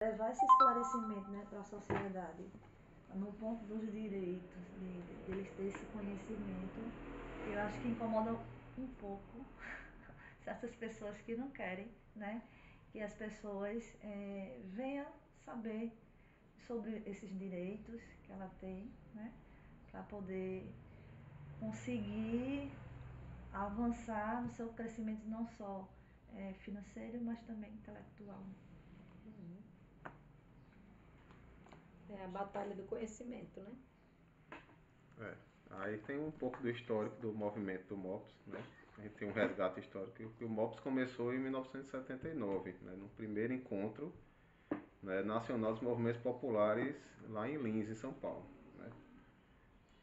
levar esse esclarecimento, né, para a sociedade, no ponto dos direitos, de eles terem esse conhecimento, eu acho que incomoda um pouco certas pessoas que não querem, né, que as pessoas venham saber sobre esses direitos que ela tem, né, para poder conseguir avançar no seu crescimento não só financeiro, mas também intelectual. É a batalha do conhecimento, né? Aí tem um pouco do histórico do movimento do MOPS, né? A gente tem um resgate histórico que o MOPS começou em 1979, né? No primeiro encontro, né, nacional dos movimentos populares lá em Lins, em São Paulo, né?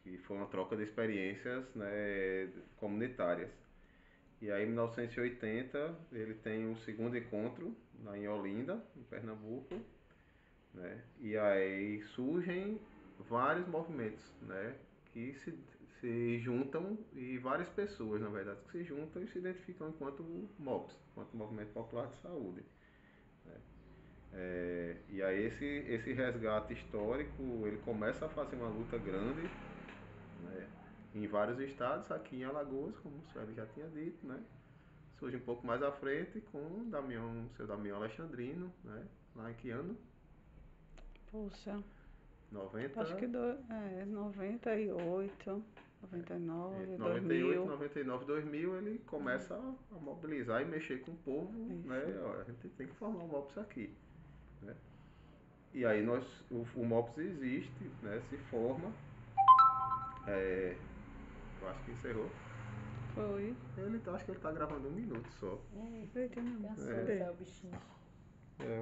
E foi uma troca de experiências, né, comunitárias. E aí, em 1980, ele tem um segundo encontro lá em Olinda, em Pernambuco, né? E aí surgem vários movimentos, né, que se juntam, e várias pessoas, na verdade, que se juntam e se identificam enquanto MOPS, enquanto Movimento Popular de Saúde. E aí esse resgate histórico, ele começa a fazer uma luta grande, né, em vários estados, aqui em Alagoas, como o Sueli já tinha dito, né? Surge um pouco mais à frente com o Damião, seu Damião Alexandrino, né? Lá em que ano? Puxa, 90, acho que 98, 99, 98, 2000. 99, 2000, ele começa a mobilizar e mexer com o povo, né? Isso. Ó, a gente tem que formar o MOPS aqui, né? E aí o MOPS existe, né? Se forma, eu acho que encerrou. Foi. Acho que ele tá gravando 1 minuto só. Eita, não. Cansou, Cadê? é o bichinho.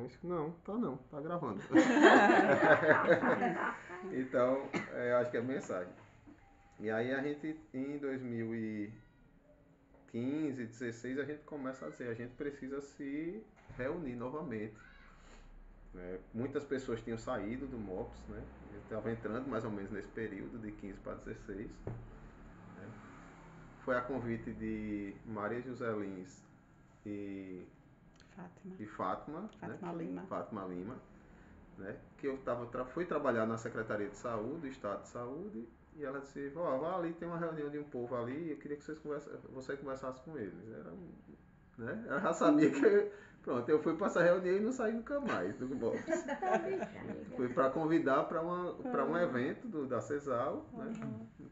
Acho que não, tá gravando. Então, acho que é a mensagem. E aí a gente, em 2015, 16, a gente começa a dizer, a gente precisa se reunir novamente. Né? Muitas pessoas tinham saído do MOPS, né? Estava entrando mais ou menos nesse período, de 15 para 16. Né? Foi a convite de Maria José Lins e Fátima. né? Fátima Lima. Fátima Lima, né? Que eu fui trabalhar na Secretaria de Saúde, do Estado de Saúde, e ela disse, vá ali, tem uma reunião de um povo ali, eu queria que você conversasse com eles. Né? Ela já sabia que pronto, eu fui para essa reunião e não saí nunca mais do MOPS. Fui para convidar para um evento da CESAL, né?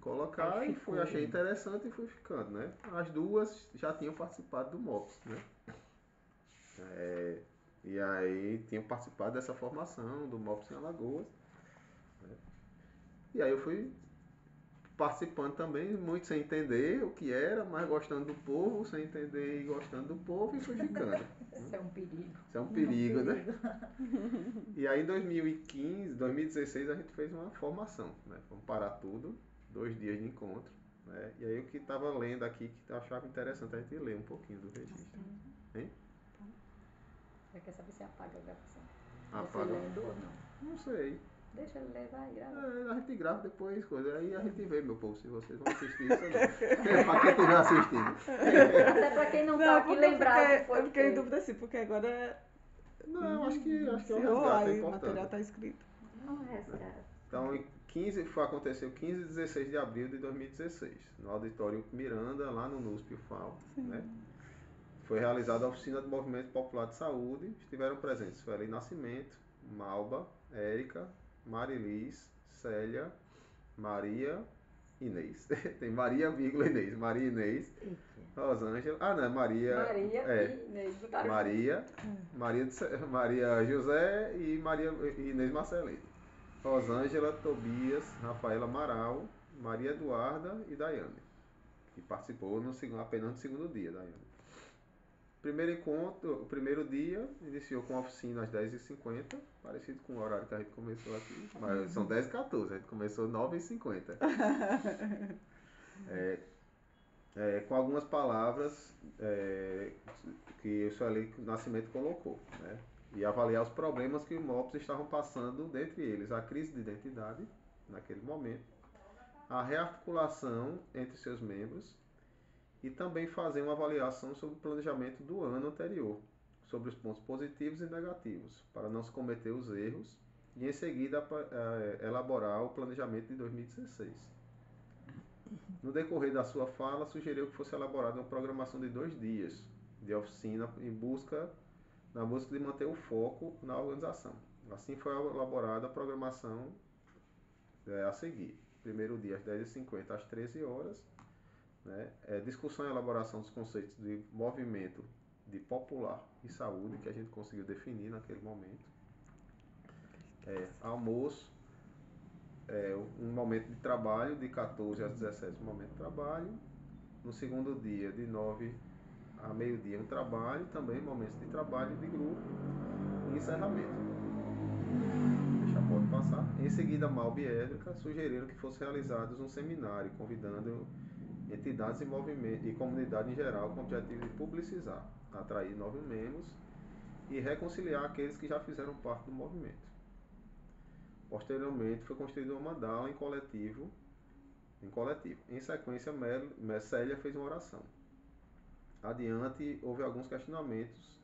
Colocar e achei interessante e fui ficando, né? As duas já tinham participado do MOPS, né? E aí tinham participado dessa formação do MOPS em Alagoas, né? E aí eu fui participando também, muito sem entender o que era, mas gostando do povo, sem entender e gostando do povo, e fui ficando. Isso é um perigo. Isso é um perigo, né? E aí em 2015, 2016 a gente fez uma formação, né? Vamos parar tudo, 2 dias de encontro, né? E aí o que estava lendo aqui, que eu achava interessante a gente ler um pouquinho do registro. Hein? Você quer saber se apaga a gravação? Apaga? Você lendo ou não? Não sei. Deixa ele ler, vai, grava. A gente grava depois, coisa. Aí a gente vê, meu povo, se vocês vão assistir isso ou não. Pra quem estiver assistindo. Até pra quem não tá aqui lembrar que foi. Eu fiquei em dúvida assim, porque agora Não, acho que é um se resgate, é aí o importante. material tá escrito. Não é resgate. Então, aconteceu 15 e 16 de abril de 2016, no Auditório Miranda, lá no NUSP UFAL, né? Foi realizada a oficina do Movimento Popular de Saúde. Estiveram presentes Sueli Nascimento, Malba, Érica, Marilis, Célia, Maria, Inês. Tem Maria, vírgula, Inês. Maria Inês, Rosângela. Ah, não, é Maria. Maria e Inês. Maria José e Maria Inês Marcelino. Rosângela, Tobias, Rafaela Amaral, Maria Eduarda e Daiane, que participou apenas no segundo dia, Daiane. O primeiro dia iniciou com a oficina às 10h50, parecido com o horário que a gente começou aqui, mas são 10h14, a gente começou às 9h50. Com algumas palavras que o Sueli Nascimento colocou, né? E avaliar os problemas que os MOPs estavam passando, dentre eles a crise de identidade, naquele momento, a rearticulação entre seus membros, e também fazer uma avaliação sobre o planejamento do ano anterior, ou sobre os pontos positivos e negativos, para não se cometer os erros, e em seguida elaborar o planejamento de 2016. No decorrer da sua fala, sugeriu que fosse elaborada uma programação de 2 dias de oficina na busca de manter o foco na organização. Assim foi elaborada a programação a seguir. Primeiro dia às 10h50 às 13 horas, né? Discussão e elaboração dos conceitos de movimento, de popular e saúde, que a gente conseguiu definir naquele momento. Almoço, um momento de trabalho, de 14 às 17, um momento de trabalho. No segundo dia, de 9 a meio-dia, um trabalho, também momentos de trabalho de grupo e encerramento. Pode passar. Em seguida, Malba e Édrica sugeriram que fosse realizados um seminário, convidando entidades e comunidade em geral, com o objetivo de publicizar, atrair novos membros e reconciliar aqueles que já fizeram parte do movimento. Posteriormente, foi construída uma mandala em coletivo. Em sequência, Célia fez uma oração. Adiante, houve alguns questionamentos,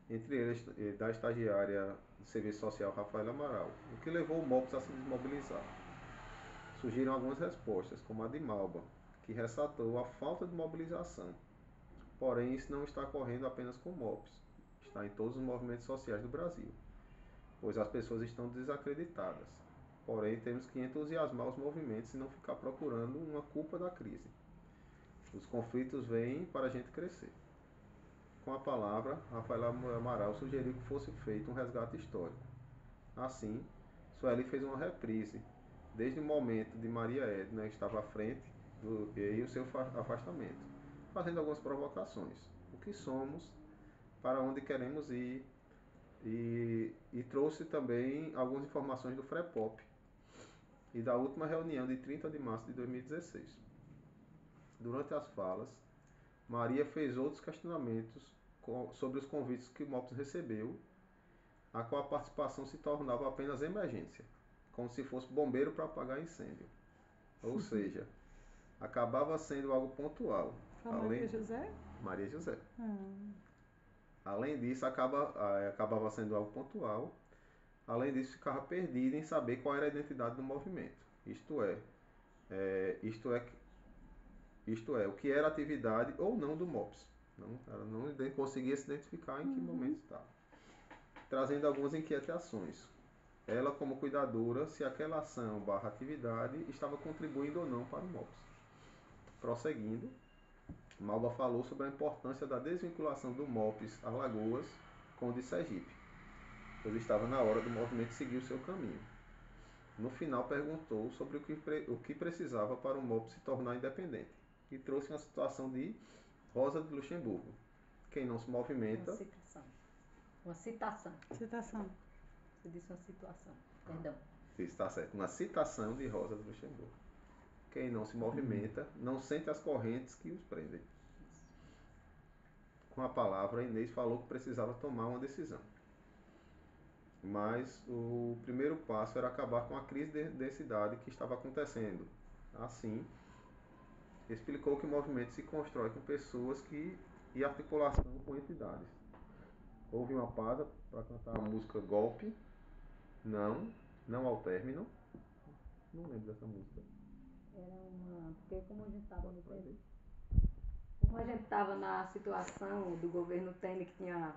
entre eles da estagiária de Serviço Social Rafaela Amaral, o que levou o MOPS a se desmobilizar. Surgiram algumas respostas, como a de Malba, que ressaltou a falta de mobilização. Porém, isso não está ocorrendo apenas com o MOPS, está em todos os movimentos sociais do Brasil, pois as pessoas estão desacreditadas. Porém, temos que entusiasmar os movimentos e não ficar procurando uma culpa da crise. Os conflitos vêm para a gente crescer. Com a palavra, Rafaela Amaral sugeriu que fosse feito um resgate histórico. Assim, Sueli fez uma reprise, desde o momento de Maria Edna estava à frente e o seu afastamento, fazendo algumas provocações. O que somos, para onde queremos ir, e trouxe também algumas informações do FREPOP e da última reunião de 30 de março de 2016. Durante as falas, Maria fez outros questionamentos sobre os convites que o MOPS recebeu, a qual a participação se tornava apenas emergência, como se fosse bombeiro para apagar incêndio. Ou seja, acabava sendo algo pontual. Maria José? Maria José. Além disso, acabava sendo algo pontual. Além disso, ficava perdida em saber qual era a identidade do movimento. Isto é, o que era a atividade ou não do MOPS. Ela não conseguia se identificar em que momento estava. Trazendo algumas inquietações. Ela, como cuidadora, se aquela ação / atividade estava contribuindo ou não para o MOPS. Prosseguindo, Malba falou sobre a importância da desvinculação do MOPS Alagoas com o de Sergipe, pois estava na hora do movimento seguir o seu caminho. No final, perguntou sobre o que precisava para o MOPS se tornar independente e trouxe uma situação de Rosa de Luxemburgo. Quem não se movimenta... Uma citação. Citação. Você disse uma situação. Perdão. Isso está certo. Uma citação de Rosa de Luxemburgo. Quem não se movimenta não sente as correntes que os prendem. Com a palavra, Inês falou que precisava tomar uma decisão. Mas o primeiro passo era acabar com a crise de densidade que estava acontecendo. Assim, explicou que o movimento se constrói com pessoas e articulação com entidades. Houve uma pausa para cantar a música Golpe, Não ao Término. Não lembro dessa música. Era uma... Porque como a gente estava no tempo... Como a gente estava na situação do governo Temer que tinha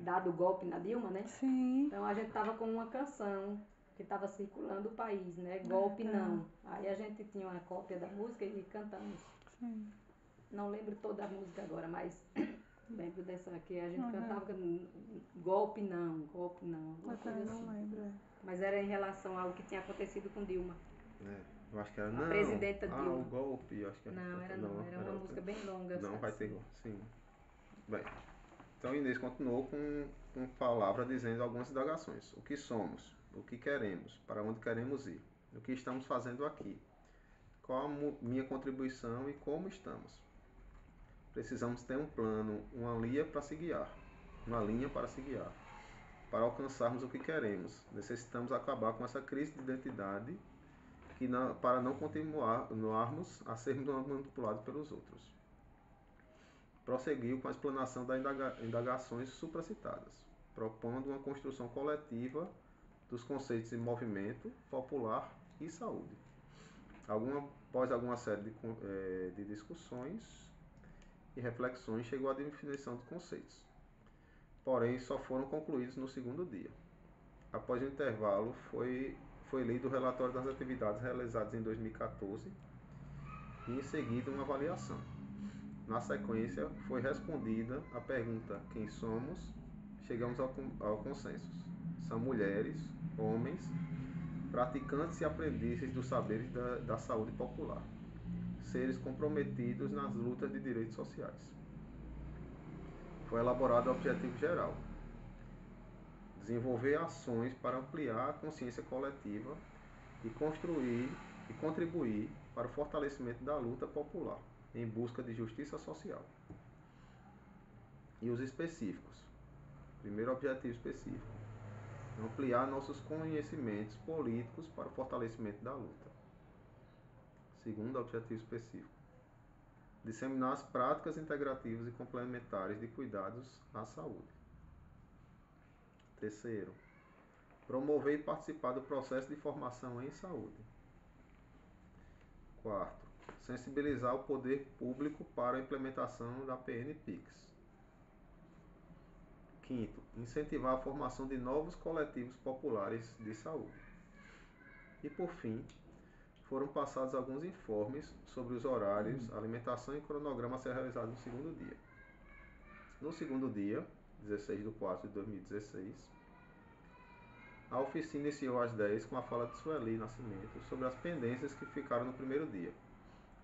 dado o golpe na Dilma, né? Sim. Então a gente estava com uma canção que estava circulando o país, né? Golpe não. Aí a gente tinha uma cópia da música e cantamos. Sim. Não lembro toda a música agora, mas lembro dessa que a gente cantava golpe não. Eu também não lembro. Mas era em relação ao que tinha acontecido com Dilma. Eu acho que era A presidenta Dilma. o golpe, acho que era. Era uma música bem longa. Não sabe? vai ter golpe, sim. Bem, então Inês continuou com palavra dizendo algumas indagações. O que somos? O que queremos? Para onde queremos ir? O que estamos fazendo aqui? Qual a minha contribuição e como estamos? Precisamos ter um plano, uma linha para se guiar. Para alcançarmos o que queremos, necessitamos acabar com essa crise de identidade para não continuarmos a sermos manipulados pelos outros. prosseguiu com a explanação das indagações supracitadas, propondo uma construção coletiva dos conceitos de movimento, popular e saúde. Após alguma série de discussões e reflexões, chegou à definição dos conceitos. Porém, só foram concluídos no segundo dia. Após o intervalo, foi lido o relatório das atividades realizadas em 2014 e, em seguida, uma avaliação. Na sequência, foi respondida a pergunta: quem somos? Chegamos ao consenso. São mulheres, homens, praticantes e aprendizes dos saberes da saúde popular, seres comprometidos nas lutas de direitos sociais. Foi elaborado o objetivo geral: desenvolver ações para ampliar a consciência coletiva e construir e contribuir para o fortalecimento da luta popular em busca de justiça social. E os específicos. Primeiro objetivo específico: ampliar nossos conhecimentos políticos para o fortalecimento da luta. Segundo objetivo específico: disseminar as práticas integrativas e complementares de cuidados à saúde. Terceiro: promover e participar do processo de formação em saúde. Quarto: sensibilizar o poder público para a implementação da PNPICS. Quinto: incentivar a formação de novos coletivos populares de saúde. E por fim, foram passados alguns informes sobre os horários, alimentação e cronograma a ser realizado no segundo dia. No segundo dia, 16/4/2016, a oficina iniciou às 10 com a fala de Sueli Nascimento sobre as pendências que ficaram no primeiro dia.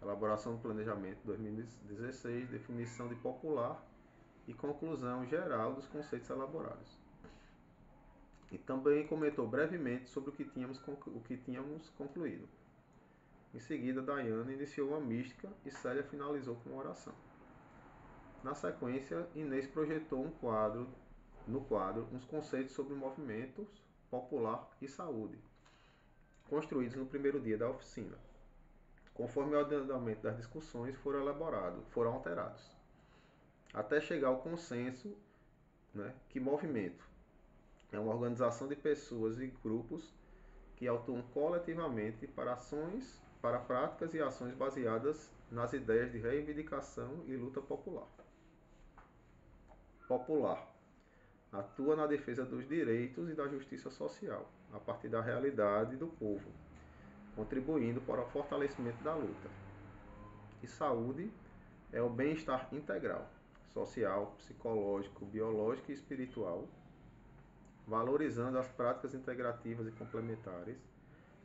Elaboração do planejamento 2016, definição de popular e conclusão geral dos conceitos elaborados. E também comentou brevemente sobre o que tínhamos concluído. Em seguida, Daiane iniciou uma mística e Célia finalizou com uma oração. Na sequência, Inês projetou no quadro uns conceitos sobre movimentos, popular e saúde, construídos no primeiro dia da oficina. Conforme o andamento das discussões, foram alterados, até chegar ao consenso, que movimento é uma organização de pessoas e grupos que atuam coletivamente para práticas e ações baseadas nas ideias de reivindicação e luta popular. Popular: atua na defesa dos direitos e da justiça social, a partir da realidade do povo, contribuindo para o fortalecimento da luta. E saúde é o bem-estar integral, social, psicológico, biológico e espiritual, valorizando as práticas integrativas e complementares,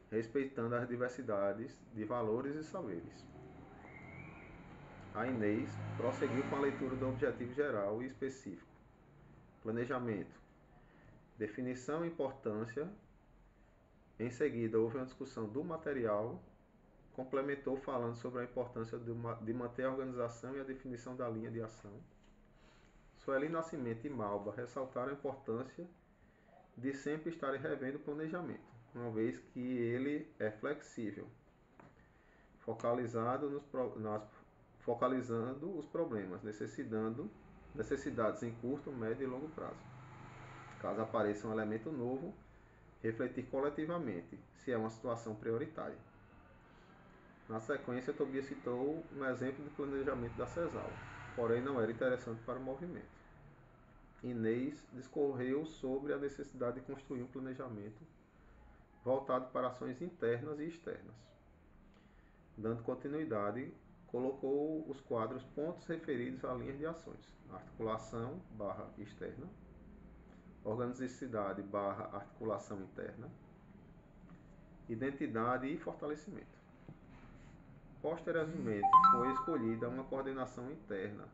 respeitando as diversidades de valores e saberes. A Inês prosseguiu com a leitura do objetivo geral e específico. Planejamento: definição e importância. Em seguida, houve uma discussão do material. Complementou falando sobre a importância de manter a organização e a definição da linha de ação. Sueli Nascimento e Malba ressaltaram a importância de sempre estarem revendo o planejamento, uma vez que ele é flexível, focalizando os problemas, necessidades em curto, médio e longo prazo. Caso apareça um elemento novo, refletir coletivamente se é uma situação prioritária. Na sequência, Tobias citou um exemplo de planejamento da CESAL, porém não era interessante para o movimento. Inês discorreu sobre a necessidade de construir um planejamento voltado para ações internas e externas. Dando continuidade, colocou os quadros pontos referidos a linhas de ações: articulação / externa, organicidade / articulação interna, identidade e fortalecimento. Posteriormente, foi escolhida uma coordenação interna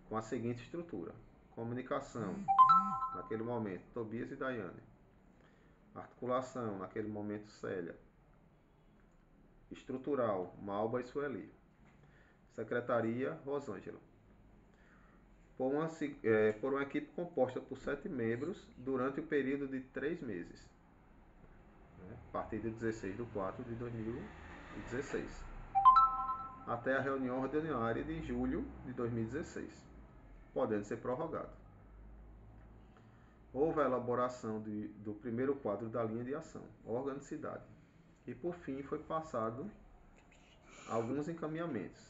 com a seguinte estrutura: comunicação, naquele momento, Tobias e Daiane. Articulação, naquele momento, Célia. Estrutural, Malba e Sueli. Secretaria, Rosângela. Por uma equipe composta por 7 membros durante o período de 3 meses, a partir de 16/4/2016. até a reunião ordinária de julho de 2016, podendo ser prorrogado. Houve a elaboração do primeiro quadro da linha de ação, organicidade, e por fim foi passado alguns encaminhamentos.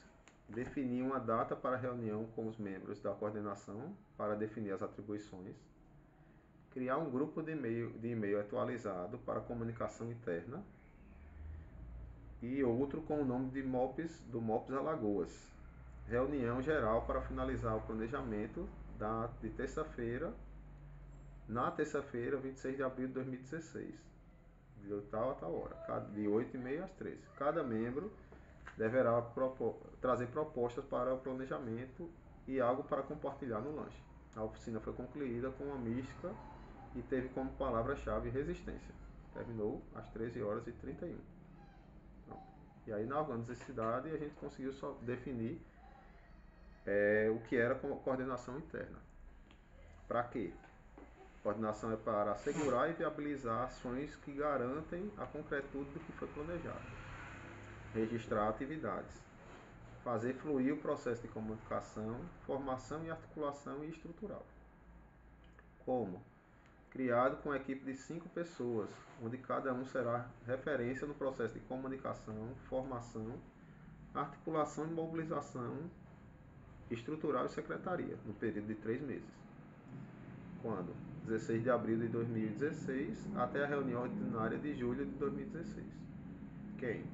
Definir uma data para a reunião com os membros da coordenação para definir as atribuições, criar um grupo de e-mail atualizado para comunicação interna e outro com o nome de do MOPS Alagoas. Reunião geral para finalizar o planejamento de terça-feira, na terça-feira, 26 de abril de 2016, de tal a tal hora, de 8h30 às 13h. Cada membro deverá trazer propostas para o planejamento e algo para compartilhar no lanche. A oficina foi concluída com uma mística e teve como palavra-chave resistência. Terminou às 13h31. E aí na organicidade a gente conseguiu só definir o que era coordenação interna. Para quê? Coordenação é para assegurar e viabilizar ações que garantem a concretude do que foi planejado. Registrar atividades. Fazer fluir o processo de comunicação, formação e articulação e estrutural. Como? Criado com uma equipe de 5 pessoas, onde cada um será referência no processo de comunicação, formação, articulação e mobilização estrutural e secretaria, no período de 3 meses. Quando? 16 de abril de 2016 até a reunião ordinária de julho de 2016. Quem?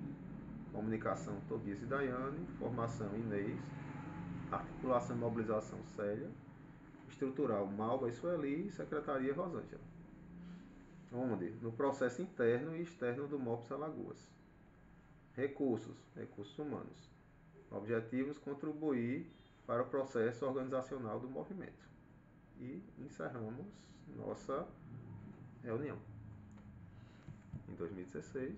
Comunicação, Tobias e Daiane. Formação, Inês. Articulação e mobilização, Célia. Estrutural, Malva e Sueli. Secretaria, Rosângela. Onde? No processo interno e externo do MOPS Alagoas. Recursos humanos. Objetivos, contribuir para o processo organizacional do movimento. E encerramos nossa reunião. Em 2016,